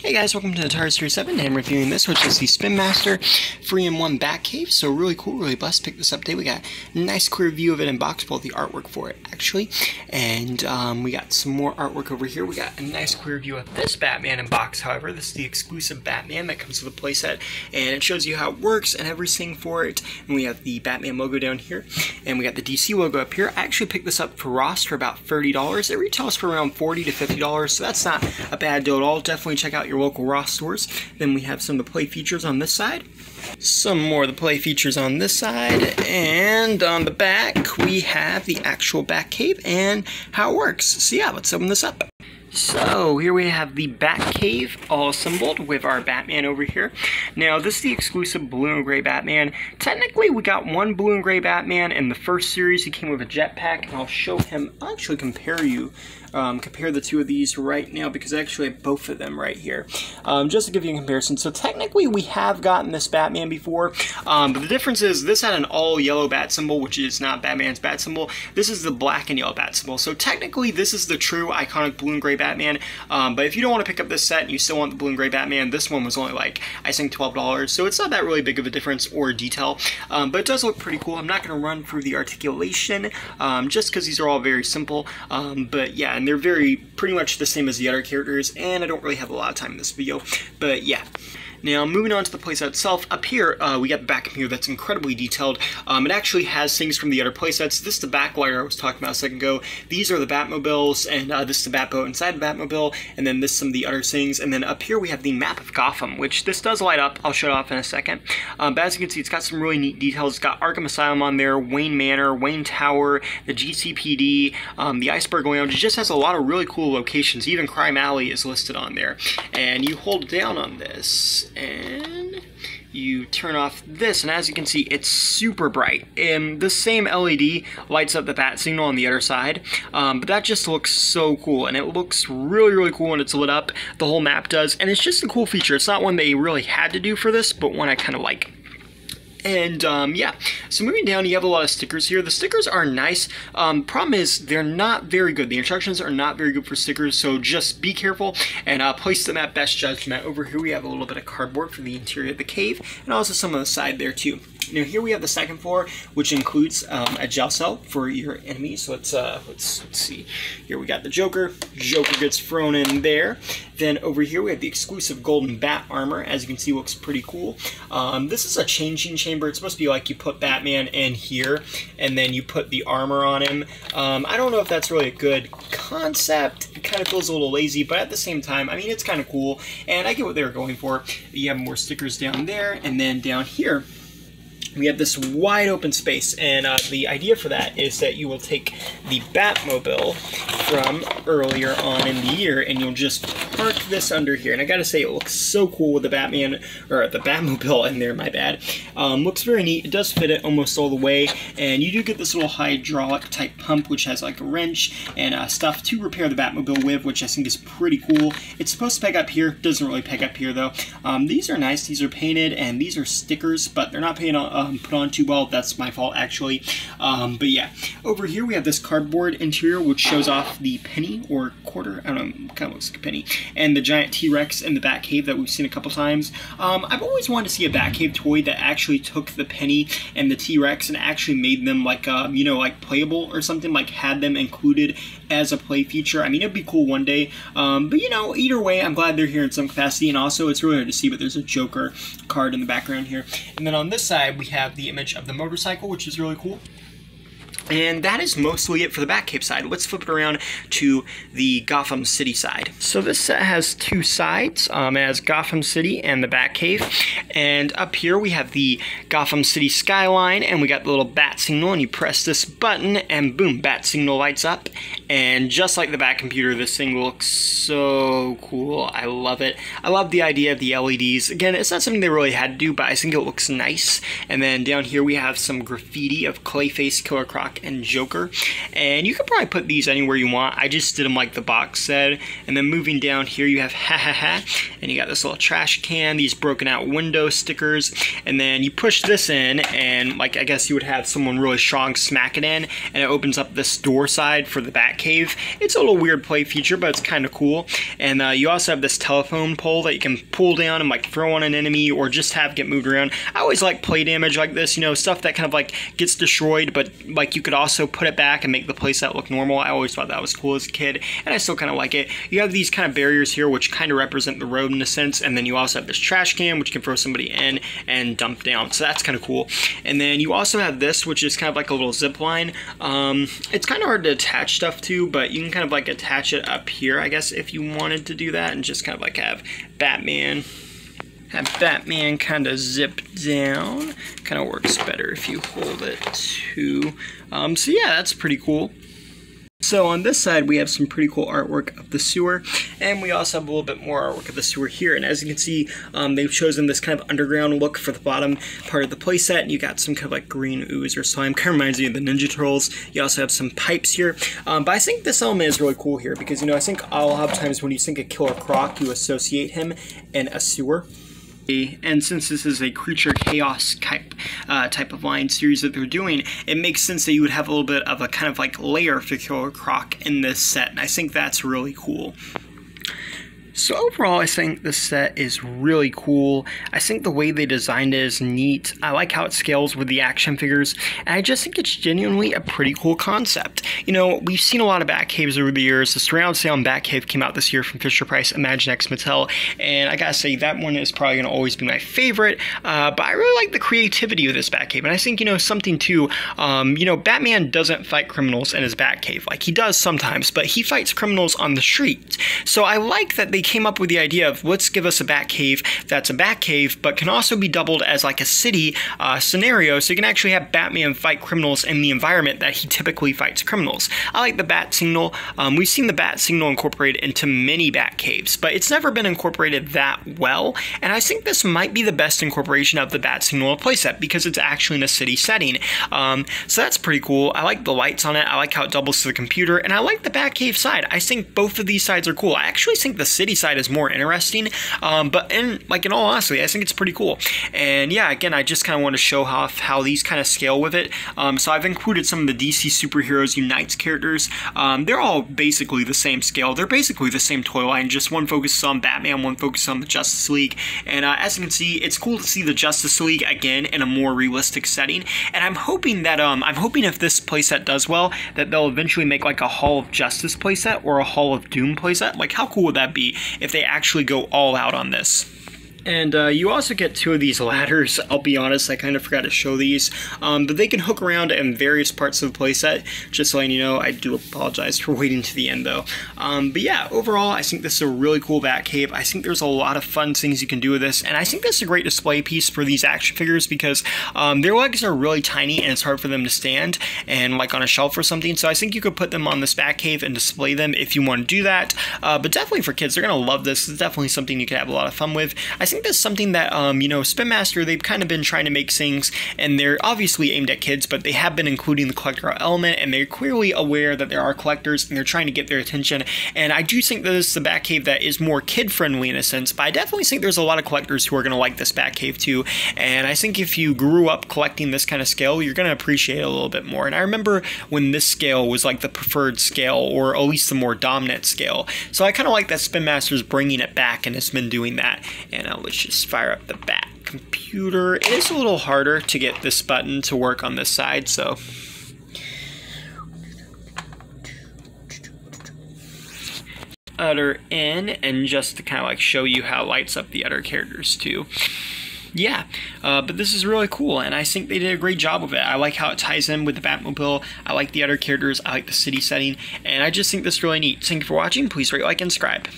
Hey guys, welcome to the Tire Series 7. I'm reviewing this, which is the Spin Master 3-in-1 Batcave. So really cool, really blessed to pick this up today. We got a nice clear view of it in box, both the artwork for it actually. And we got some more artwork over here. We got a nice clear view of this Batman in box, however. This is the exclusive Batman that comes with a playset. And it shows you how it works and everything for it. And we have the Batman logo down here. And we got the DC logo up here. I actually picked this up for Ross for about $30. It retails for around $40 to $50, so that's not a bad deal at all. Definitely check out your local Ross stores. Then we have some of the play features on this side, some more of the play features on this side, and on the back we have the actual Batcave and how it works. So yeah, let's open this up. So here we have the Batcave all assembled with our Batman over here. Now this is the exclusive blue and gray Batman. Technically we got one blue and gray Batman in the first series. He came with a jetpack, and I'll show him. I'll actually compare the two of these right now because I actually have both of them right here, just to give you a comparison. So technically we have gotten this Batman before, but the difference is this had an all yellow bat symbol, which is not Batman's bat symbol. This is the black and yellow bat symbol. So technically this is the true iconic blue and gray Batman, but if you don't want to pick up this set and you still want the blue and gray Batman, this one was only like, I think, $12, so it's not that really big of a difference or detail, but it does look pretty cool. I'm not going to run through the articulation, just because these are all very simple, but yeah, and they're pretty much the same as the other characters, and I don't really have a lot of time in this video, but yeah. Now, moving on to the playset itself, up here, we got the back here that's incredibly detailed. It actually has things from the other playsets. This is the backlighter I was talking about a second ago. These are the Batmobiles, and this is the Batboat inside the Batmobile, and then this is some of the other things. And then up here we have the map of Gotham, which this does light up. I'll show it off in a second. But as you can see, it's got some really neat details. It's got Arkham Asylum on there, Wayne Manor, Wayne Tower, the GCPD, the Iceberg Lounge. It just has a lot of really cool locations. Even Crime Alley is listed on there. And you hold down on this, and you turn off this, and as you can see, it's super bright, and the same LED lights up the bat signal on the other side, but that just looks so cool, and it looks really cool when it's lit up. The whole map does, and it's just a cool feature. It's not one they really had to do for this, but one I kind of like. And yeah, so moving down, you have a lot of stickers here. The stickers are nice. Problem is they're not very good. The instructions are not very good for stickers, so just be careful and place them at best judgment. Over here we have a little bit of cardboard for the interior of the cave, and also some on the side there too. Now here we have the second floor, which includes a jail cell for your enemies. So let's see. Here we got the Joker. Joker gets thrown in there. Then over here we have the exclusive golden bat armor. As you can see, looks pretty cool. This is a changing chamber. It's supposed to be like you put Batman in here, and then you put the armor on him. I don't know if that's really a good concept. It kind of feels a little lazy, but at the same time, I mean, it's kind of cool, and I get what they were going for. You have more stickers down there, and then down here, we have this wide open space, and the idea for that is that you will take the Batmobile from earlier on in the year, and you'll just park this under here. And I gotta say, it looks so cool with the Batman, or the Batmobile in there, my bad. Looks very neat. It does fit it almost all the way, and you do get this little hydraulic type pump, which has like a wrench and stuff to repair the Batmobile with, which I think is pretty cool. It's supposed to peg up here. Doesn't really peg up here though. These are nice. These are painted, and these are stickers, but they're not painted on put on too well. That's my fault actually, but yeah. Over here we have this cardboard interior, which shows off the penny or quarter, I don't know, kind of looks like a penny, and the giant T-Rex in the Batcave that we've seen a couple times. I've always wanted to see a Batcave toy that actually took the penny and the T-Rex and actually made them like you know, like playable or something, like had them included as a play feature. I mean, it'd be cool one day, but you know, either way, I'm glad they're here in some capacity, and also it's really hard to see, but there's a Joker card in the background here. And then on this side we have the image of the motorcycle, which is really cool. And that is mostly it for the Batcave side. Let's flip it around to the Gotham City side. So this set has two sides. It has Gotham City and the Batcave. And up here we have the Gotham City skyline, and we got the little bat signal, and you press this button and boom, bat signal lights up. And just like the Bat computer, this thing looks so cool. I love it. I love the idea of the LEDs. Again, it's not something they really had to do, but I think it looks nice. And then down here we have some graffiti of Clayface, Killer Croc, and Joker, and you could probably put these anywhere you want. I just did them like the box said. And then moving down here you have ha ha ha, and you got this little trash can, these broken out window stickers, and then you push this in, and like I guess you would have someone really strong smack it in, and it opens up this door side for the Bat Batcave. It's a little weird play feature, but it's kind of cool. And you also have this telephone pole that you can pull down and like throw on an enemy or just have get moved around. I always like play damage like this, you know, stuff that kind of like gets destroyed, but like you could also put it back and make the playset look normal. I always thought that was cool as a kid, and I still kind of like it. You have these kind of barriers here, which kind of represent the road in a sense, and then you also have this trash can, which can throw somebody in and dump down, so that's kind of cool. And then you also have this, which is kind of like a little zip line. It's kind of hard to attach stuff to, but you can kind of like attach it up here, I guess, if you wanted to do that, and just kind of like have Batman kind of zip down. Kind of works better if you hold it too. So yeah, that's pretty cool. So on this side, we have some pretty cool artwork of the sewer, and we also have a little bit more artwork of the sewer here. And as you can see, they've chosen this kind of underground look for the bottom part of the playset, and you got some kind of like green ooze or slime. Kind of reminds me of the Ninja Turtles. You also have some pipes here, but I think this element is really cool here because, you know, I think a lot of times when you think of Killer Croc, you associate him in a sewer. And since this is a creature chaos type of line series that they're doing, it makes sense that you would have a little bit of a kind of like layer for Killer Croc in this set, and I think that's really cool. So overall, I think this set is really cool. I think the way they designed it is neat. I like how it scales with the action figures, and I just think it's genuinely a pretty cool concept. You know, we've seen a lot of Batcaves over the years. The surround sound Batcave came out this year from Fisher-Price Imaginext Mattel, and I gotta say, that one is probably gonna always be my favorite, but I really like the creativity of this Batcave, and I think, you know, something too, you know, Batman doesn't fight criminals in his Batcave. Like, he does sometimes, but he fights criminals on the street. So I like that they came up with the idea of, let's give us a Batcave that's a Batcave, but can also be doubled as like a city scenario, so you can actually have Batman fight criminals in the environment that he typically fights criminals. I like the Bat Signal. We've seen the Bat Signal incorporated into many Batcaves, but it's never been incorporated that well, and I think this might be the best incorporation of the Bat Signal playset because it's actually in a city setting. So that's pretty cool. I like the lights on it. I like how it doubles to the computer, and I like the Batcave side. I think both of these sides are cool. I actually think the city side is more interesting, but in all honesty, I think it's pretty cool. And yeah, again, I just kind of want to show off how these kind of scale with it. So I've included some of the DC Superheroes Unites characters. They're all basically the same scale. They're basically the same toy line, just one focuses on Batman, one focuses on the Justice League. And as you can see, it's cool to see the Justice League again in a more realistic setting. And I'm hoping that if this playset does well, that they'll eventually make like a Hall of Justice playset or a Hall of Doom playset. Like, how cool would that be if they actually go all out on this? And you also get two of these ladders. I'll be honest, I kind of forgot to show these, but they can hook around in various parts of the playset. Just letting you know, I do apologize for waiting to the end though. But yeah, overall, I think this is a really cool Batcave. I think there's a lot of fun things you can do with this, and I think this is a great display piece for these action figures because their legs are really tiny and it's hard for them to stand and like on a shelf or something. So I think you could put them on this Batcave and display them if you want to do that. But definitely for kids, they're gonna love this. It's definitely something you can have a lot of fun with. I think that's something that, you know, Spin Master, they've kind of been trying to make things, and they're obviously aimed at kids, but they have been including the collector element, and they're clearly aware that there are collectors, and they're trying to get their attention. And I do think that this is the Batcave that is more kid-friendly in a sense, but I definitely think there's a lot of collectors who are going to like this Batcave too, and I think if you grew up collecting this kind of scale, you're going to appreciate it a little bit more. And I remember when this scale was like the preferred scale, or at least the more dominant scale, so I kind of like that Spin Master's bringing it back, and it's been doing that. And let's just fire up the Bat computer. It is a little harder to get this button to work on this side, so other in, and just to kind of like show you how it lights up the other characters too. Yeah, but this is really cool, and I think they did a great job of it. I like how it ties in with the Batmobile. I like the other characters. I like the city setting, and I just think this is really neat. Thank you for watching. Please rate, like, and subscribe.